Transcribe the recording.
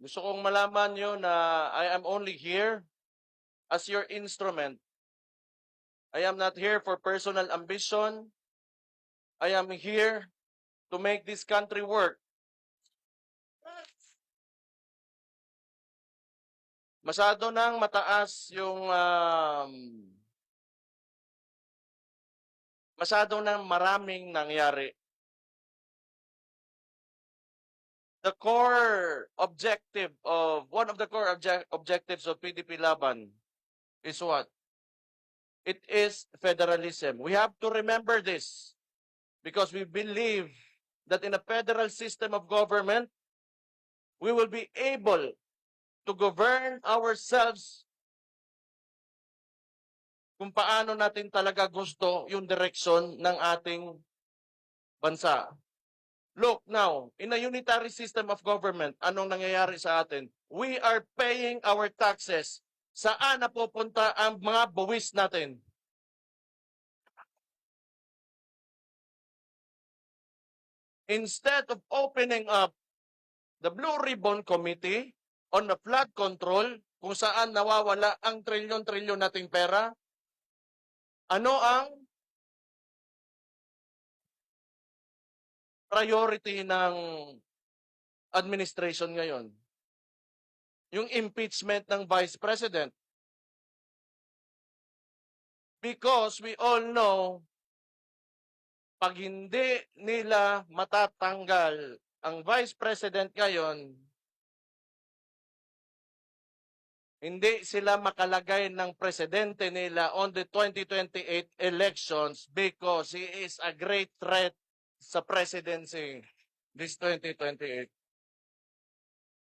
Gusto kong malaman nyo na I am only here as your instrument. I am not here for personal ambition. I am here to make this country work. Masyado nang mataas yung masyado nang maraming nangyari. The core objective of one of the core objectives of PDP Laban is what? It is federalism. We have to remember this because we believe that in a federal system of government, we will be able to govern ourselves kung paano natin talaga gusto yung direksyon ng ating bansa. Look now, in a unitary system of government, anong nangyayari sa atin? We are paying our taxes. Saan napupunta ang mga buwis natin? Instead of opening up the Blue Ribbon Committee on the flood control, kung saan nawawala ang trilyon-trilyon nating pera, ano ang priority ng administration ngayon? Yung impeachment ng Vice President. Because we all know, pag hindi nila matatanggal ang Vice President ngayon, hindi sila makalagay ng presidente nila on the 2028 elections because he is a great threat sa presidency this 2028.